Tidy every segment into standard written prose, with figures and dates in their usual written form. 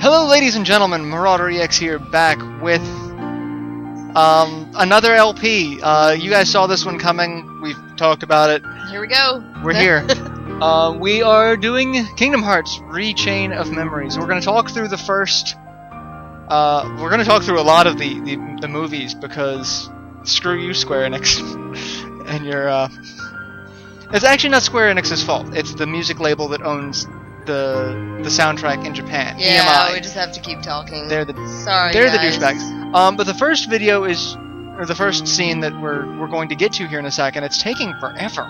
Hello, ladies and gentlemen. MarauderEX here, back with another LP. You guys saw this one coming. We've talked about it. Here we go. We're here. We are doing Kingdom Hearts Rechain of Memories. We're going to talk through the first. We're going to talk through a lot of the movies because screw you, Square Enix, and your. It's actually not Square Enix's fault. It's the music label that owns the soundtrack in Japan. Yeah, EMI. we just have to keep talking. They're the Sorry, the guys. douchebags. But the first video or the first scene that we're going to get to here in a second. It's taking forever.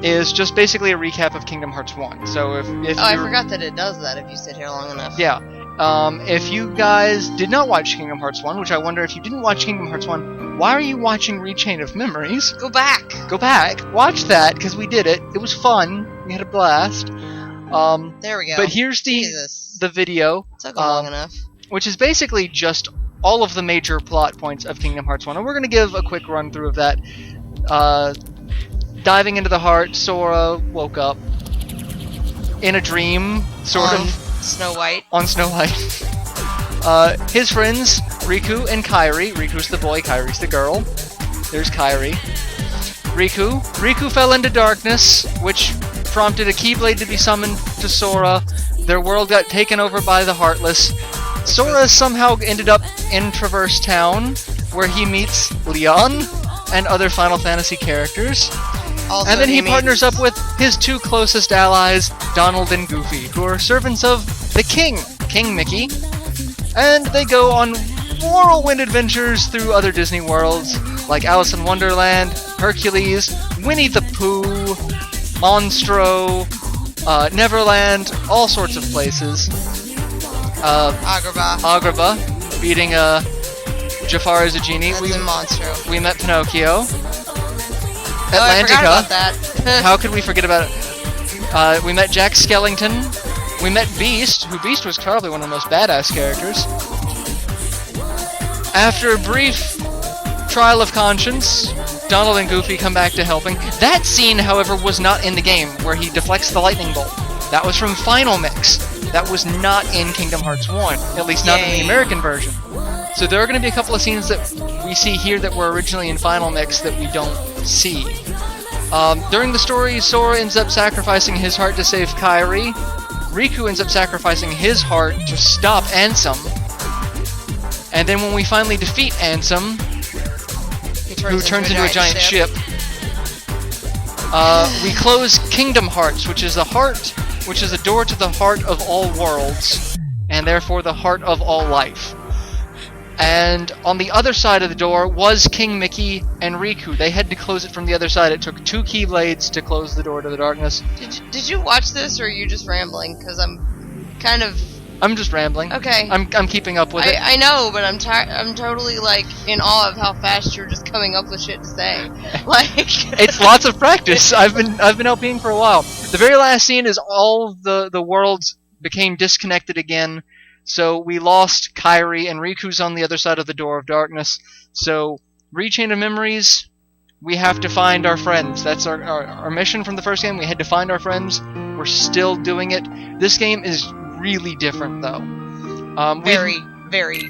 Is just basically a recap of Kingdom Hearts 1. So if I forgot that it does that if you sit here long enough. Yeah. If you guys did not watch Kingdom Hearts 1, which I wonder if you didn't watch Kingdom Hearts 1, why are you watching Rechain of Memories? Go back. Go back. Watch that, because we did it. It was fun. We had a blast. There we go. But here's the video. Took long enough. Which is basically just all of the major plot points of Kingdom Hearts 1. And we're going to give a quick run through of that. Diving into the heart, Sora woke up in a dream, sort of. Snow White. On Snow White. His friends, Riku and Kairi. Riku's the boy, Kairi's the girl. There's Kairi. Riku fell into darkness, which prompted a Keyblade to be summoned to Sora. Their world got taken over by the Heartless. Sora somehow ended up in Traverse Town, where he meets Leon and other Final Fantasy characters. Also, and then he partners up with his two closest allies, Donald and Goofy, who are servants of the King, King Mickey. And they go on whirlwind adventures through other Disney worlds, like Alice in Wonderland, Hercules, Winnie the Pooh, Monstro, Neverland, all sorts of places. Agrabah, beating Jafar as a genie. That's in Monstro. We met Pinocchio. Atlantica. I forgot about that. How could we forget about it? We met Jack Skellington. We met Beast, Beast was probably one of the most badass characters. After a brief trial of conscience, Donald and Goofy come back to helping. That scene, however, was not in the game, where he deflects the lightning bolt. That was from Final Mix. That was not in Kingdom Hearts 1, at least not in the American version. So there are going to be a couple of scenes that we see here that were originally in Final Mix that we don't see. During the story, Sora ends up sacrificing his heart to save Kairi. Riku ends up sacrificing his heart to stop Ansem. And then when we finally defeat Ansem, who turns into a giant ship, we close Kingdom Hearts, which is a door to the heart of all worlds, and therefore the heart of all life. And on the other side of the door was King Mickey and Riku. They had to close it from the other side. It took 2 Keyblades to close the door to the darkness. Did you watch this, or are you just rambling? Because I'm just rambling. Okay. I'm keeping up with it. I know, but I'm totally like in awe of how fast you're just coming up with shit to say. Like it's lots of practice. I've been LPing for a while. The very last scene is all the worlds became disconnected again. So we lost Kairi, and Riku's on the other side of the Door of Darkness. So, Rechain of Memories, we have to find our friends. That's our mission from the first game. We had to find our friends. We're still doing it. This game is really different, though. Very, very,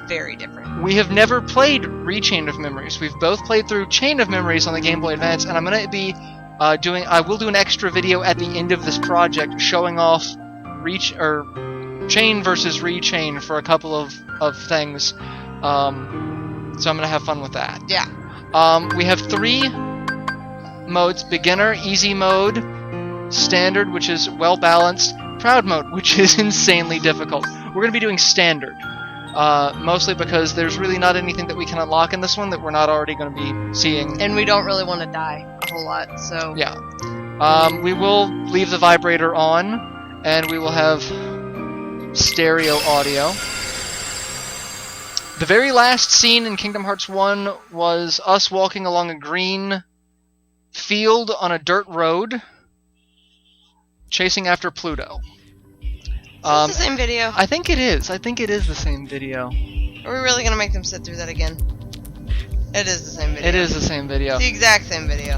very different. We have never played Rechain of Memories. We've both played through Chain of Memories on the Game Boy Advance, and I'm going to be I will do an extra video at the end of this project showing off Chain versus Rechain for a couple of things. So I'm going to have fun with that. Yeah. We have 3 modes: beginner, easy mode, standard, which is well balanced, proud mode, which is insanely difficult. We're going to be doing standard. Mostly because there's really not anything that we can unlock in this one that we're not already going to be seeing. And we don't really want to die a whole lot, so... Yeah. We will leave the vibrator on, and we will have stereo audio. The very last scene in Kingdom Hearts 1 was us walking along a green field on a dirt road, chasing after Pluto. Is this the same video? I think it is. I think it is the same video. Are we really going to make them sit through that again? It is the same video. It is the same video. It's the exact same video.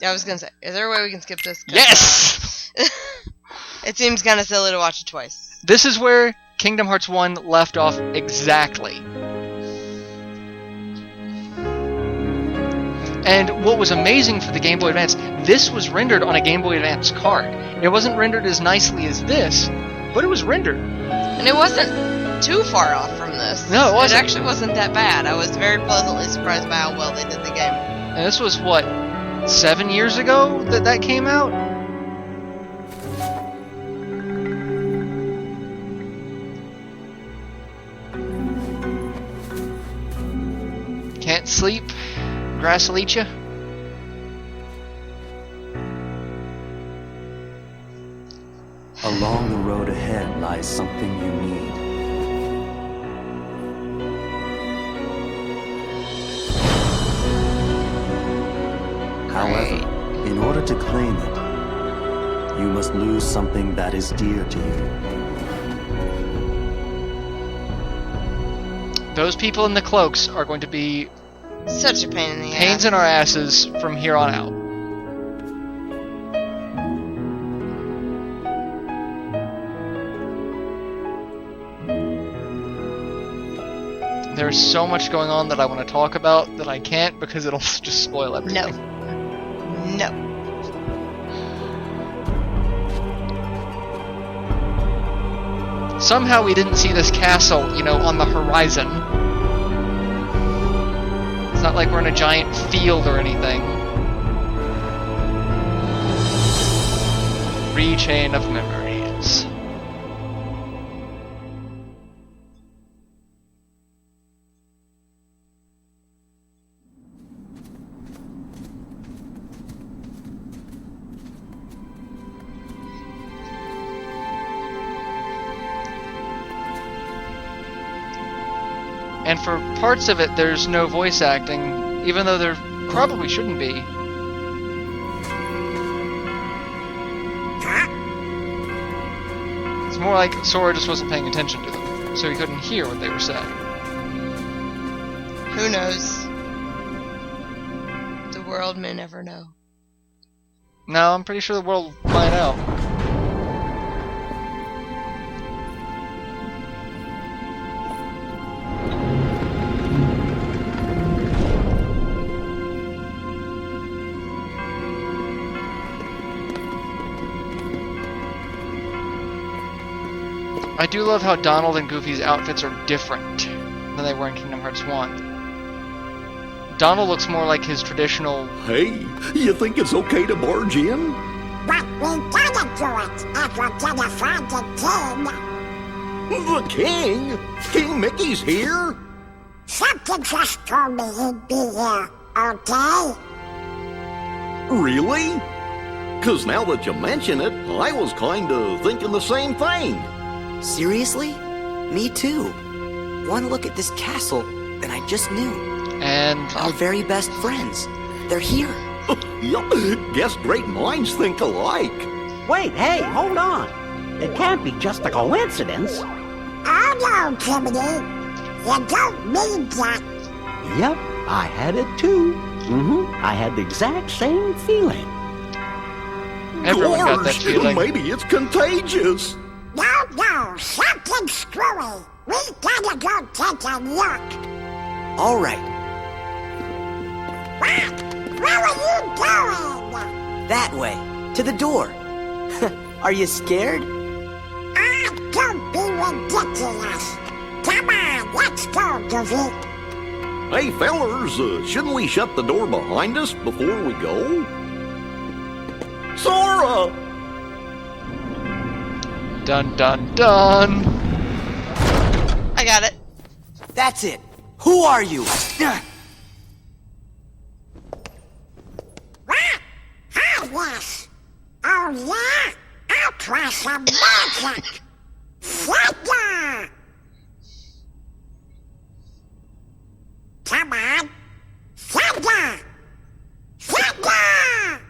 I was going to say, is there a way we can skip this? Yes! It seems kind of silly to watch it twice. This is where Kingdom Hearts 1 left off exactly. And what was amazing for the Game Boy Advance, this was rendered on a Game Boy Advance card. It wasn't rendered as nicely as this, but it was rendered. And it wasn't too far off from this. No, it wasn't. It actually wasn't that bad. I was very pleasantly surprised by how well they did the game. And this was, what, 7 years ago that came out? Can't sleep? Grass will eat ya? Along the road ahead lies something you need. However, in order to claim it, you must lose something that is dear to you. Those people in the cloaks are going to be Such a pain in the ass. pains in our asses from here on out. There's so much going on that I want to talk about that I can't because it'll just spoil everything. No. Somehow we didn't see this castle, on the horizon. It's not like we're in a giant field or anything. Rechain of memories. And for parts of it, there's no voice acting, even though there probably shouldn't be. It's more like Sora just wasn't paying attention to them, so he couldn't hear what they were saying. Who knows? The world may never know. No, I'm pretty sure the world will find out. I do love how Donald and Goofy's outfits are different than they were in Kingdom Hearts 1. Donald looks more like his traditional... Hey, you think it's okay to barge in? But we gotta do it if we're gonna find the king. The king? King Mickey's here? Something just told me he'd be here, okay? Really? 'Cause now that you mention it, I was kinda thinking the same thing. Seriously? Me too. One look at this castle, and I just knew. And... Our very best friends. They're here. Yup, guess great minds think alike. Wait, hey, hold on. It can't be just a coincidence. Oh no, Jiminy. You don't mean that. Yep, I had it too. I had the exact same feeling. everyone got that Gorge, feeling. maybe it's contagious. No, something screwy. We gotta go take a look. All right, What? Where are you going? that way, to the door. Are you scared? Ah, don't be ridiculous. Come on, let's go, Goofy. Hey, fellers, shouldn't we shut the door behind us before we go? Sora! Dun dun dun! I got it. That's it. Who are you? What? Oh, yes. Oh, yeah? I'll try some magic. Sega! Come on. Sega! Sega!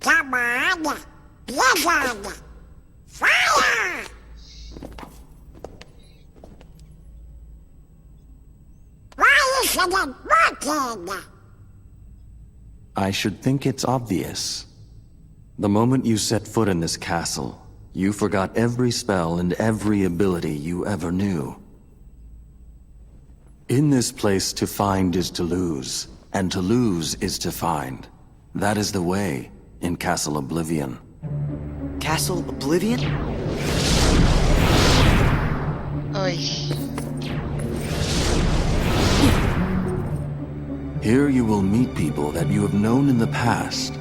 Come on. Blizzard! Fire! Why isn't it working? I should think it's obvious. The moment you set foot in this castle, you forgot every spell and every ability you ever knew. In this place, to find is to lose, and to lose is to find. That is the way in Castle Oblivion. Castle Oblivion? Oy. Here you will meet people that you have known in the past,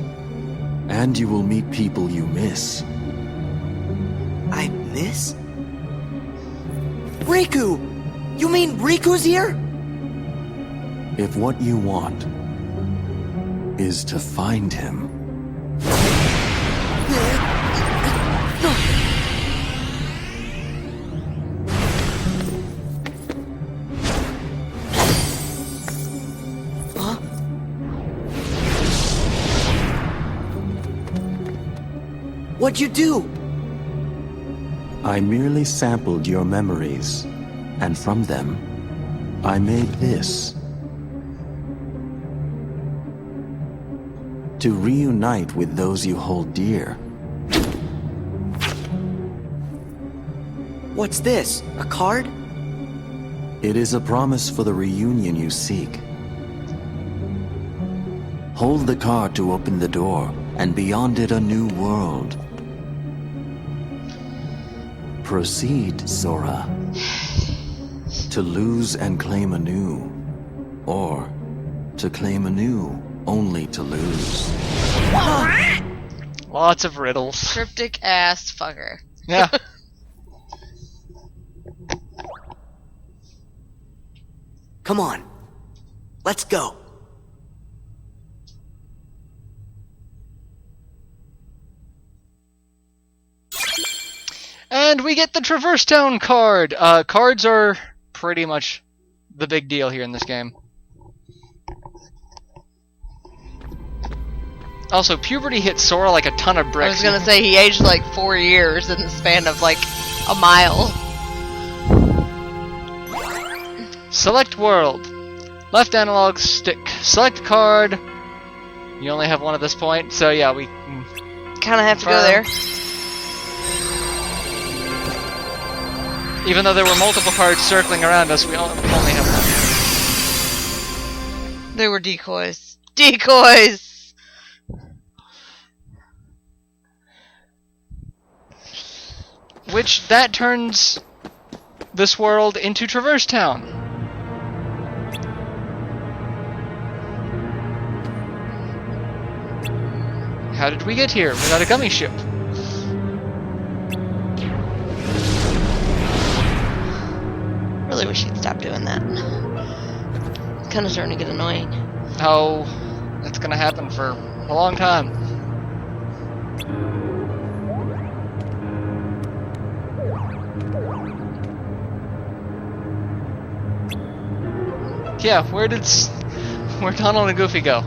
and you will meet people you miss. I miss? Riku! You mean Riku's here? If what you want is to find him, Huh? What'd you do? I merely sampled your memories, and from them, I made this. To reunite with those you hold dear. What's this? A card? It is a promise for the reunion you seek. Hold the card to open the door, and beyond it a new world. Proceed, Sora. To lose and claim anew, or to claim anew only to lose. Lots of riddles. Cryptic ass fucker. Yeah. Come on. Let's go. And we get the Traverse Town card. Cards are pretty much the big deal here in this game. Also, puberty hit Sora like a ton of I bricks. was gonna say he aged like 4 years in the span of like a mile. Select world. Left analog stick. Select card. You only have one at this point, so yeah, we Kinda have to go there. even though there were multiple cards circling around us, we only have one. They were decoys. Decoys! Which, that turns this world into Traverse Town. How did we get here without a gummy ship? Really wish he'd stop doing that. It's kinda starting to get annoying. Oh, that's gonna happen for a long time. Yeah, where Donald and Goofy go?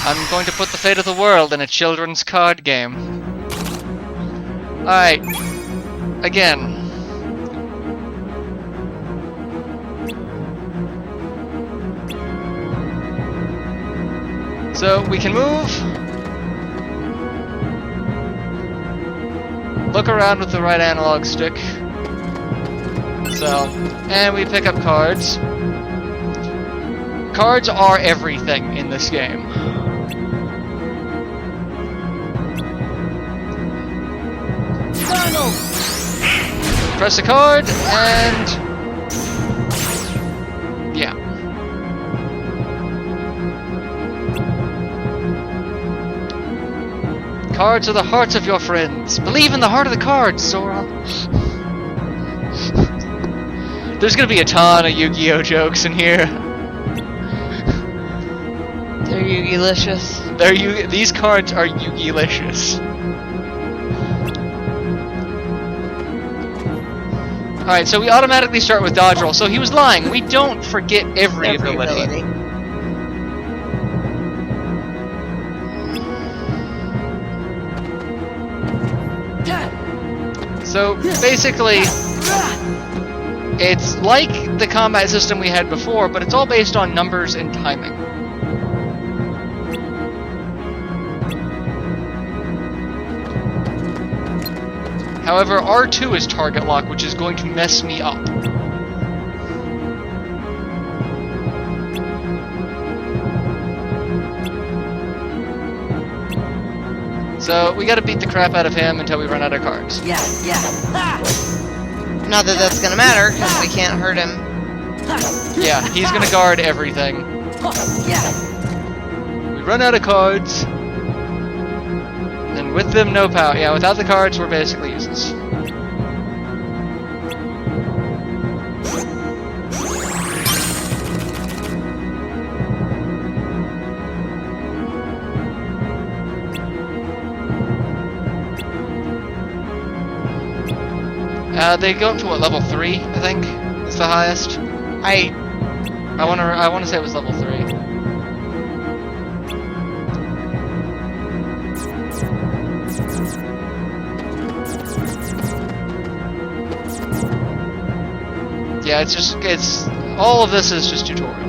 I'm going to put the fate of the world in a children's card game. Alright. Again. So, we can move. Look around with the right analog stick. So, and we pick up cards. Cards are everything in this game. Press a card, and yeah. Cards are the hearts of your friends. Believe in the heart of the cards, Sora. There's gonna be a ton of Yu-Gi-Oh jokes in here. They're Yu-Gi-licious. These cards are Yu-Gi-licious. Alright, so we automatically start with dodge roll. So he was lying. We don't forget every ability. So basically, it's like the combat system we had before, but it's all based on numbers and timing. However, R2 is target lock, which is going to mess me up. So we gotta beat the crap out of him until we run out of cards. Yeah. Not that that's gonna matter, because we can't hurt him. Yeah, he's gonna guard everything. We run out of cards. And with them, no power. Yeah, without the cards, we're basically useless. They go up to what, level 3, I think? It's the highest. I wanna say it was level 3. Yeah, it's all of this is just tutorial.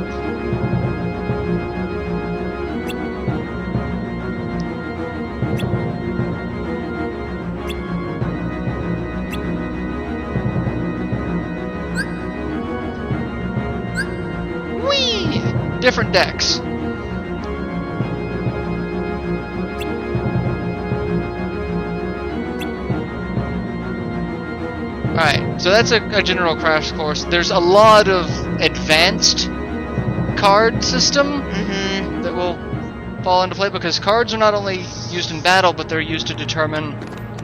Different decks. Alright, so that's a general crash course. There's a lot of advanced card system that will fall into play, because cards are not only used in battle, but they're used to determine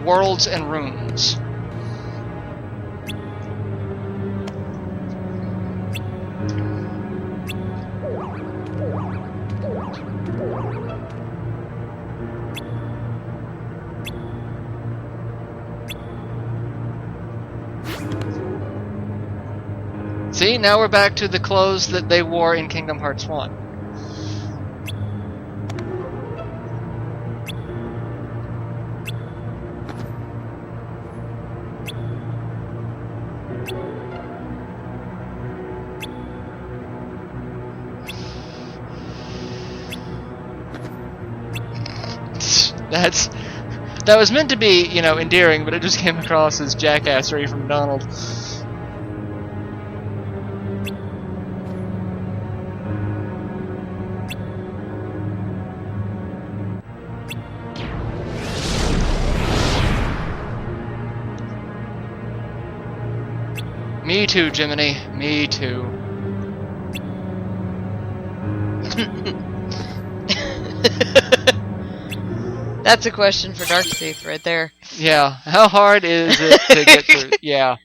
worlds and runes. See, now we're back to the clothes that they wore in Kingdom Hearts 1. That was meant to be, you know, endearing, but it just came across as jackassery from Donald. Me too, Jiminy. Me too. That's a question for Darktooth right there. Yeah, how hard is it to get through? Yeah.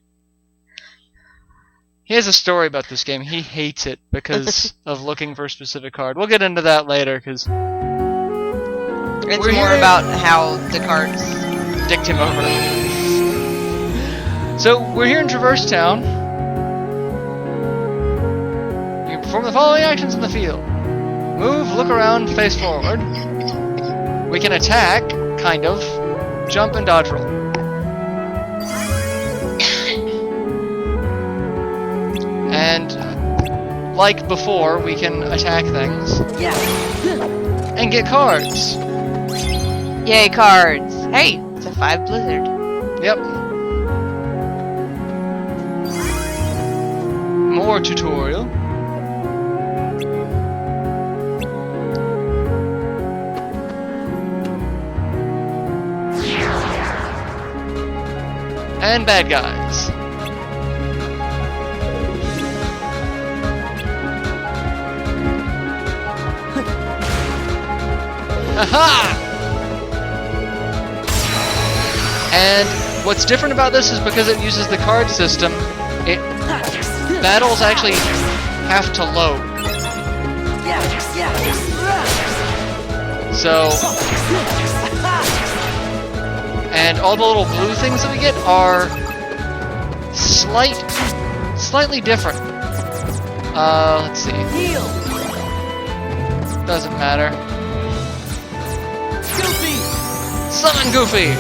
He has a story about this game. He hates it because of looking for a specific card. We'll get into that later, because it's more about how the cards dicked him over. So, we're here in Traverse Town. You can perform the following actions in the field. Move, look around, face forward. We can attack, kind of, jump, and dodge roll. And, like before, we can attack things. Yeah. And get cards. Yay, cards! Hey, it's a 5 blizzard. Yep. More tutorial. And bad guys. Aha! And what's different about this is because it uses the card system, battles actually have to load. So, and all the little blue things that we get are slightly different. Let's see. Doesn't matter. Summon Goofy!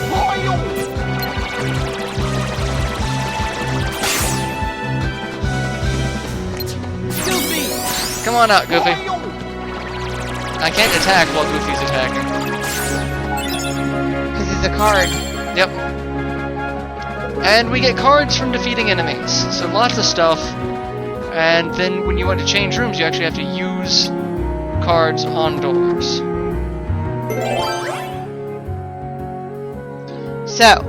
Come on out, Goofy. I can't attack while Goofy's attacking. Because he's a card. Yep. And we get cards from defeating enemies. So lots of stuff. And then when you want to change rooms, you actually have to use cards on doors. So,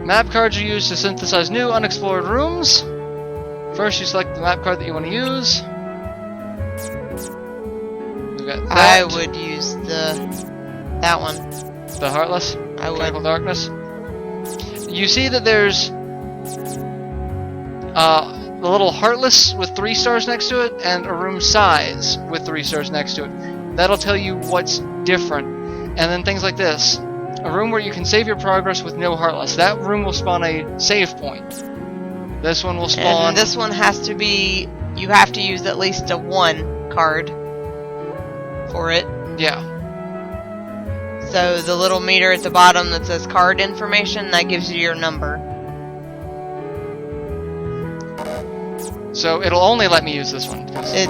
map cards are used to synthesize new unexplored rooms. First, you select the map card that you want to use. We got that. I would use that one. The Heartless. I would. Tranquil Darkness. You see that there's the little Heartless with 3 stars next to it, and a room size with 3 stars next to it. That'll tell you what's different. And then things like this. A room where you can save your progress with no Heartless. That room will spawn a save point. This one will spawn... And this one has to be... You have to use at least a 1 card for it. Yeah. So the little meter at the bottom that says card information, that gives you your number. So it'll only let me use this one. It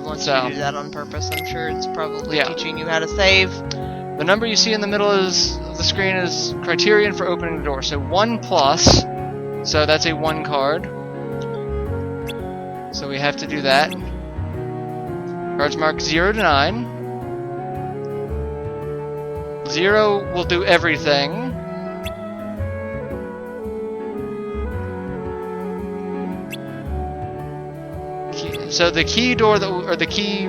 wants you to do that on purpose. I'm sure it's probably teaching you how to save. The number you see in the middle of the screen is criterion for opening the door. So 1 plus. So that's a 1 card. So we have to do that. Cards marked 0 to 9. 0 will do everything. So the key door or the key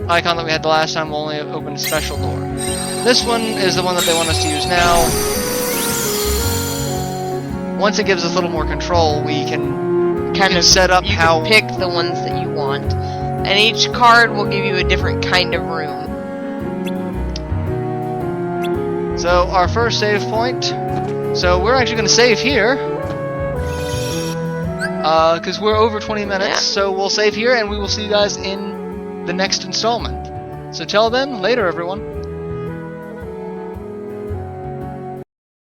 icon that we had the last time will only open a special door. This one is the one that they want us to use now. Once it gives us a little more control, we can set up how... You can pick the ones that you want. And each card will give you a different kind of room. So our first save point. So we're actually going to save here. Because we're over 20 minutes. So we'll save here and we will see you guys in the next installment. So till then, later everyone.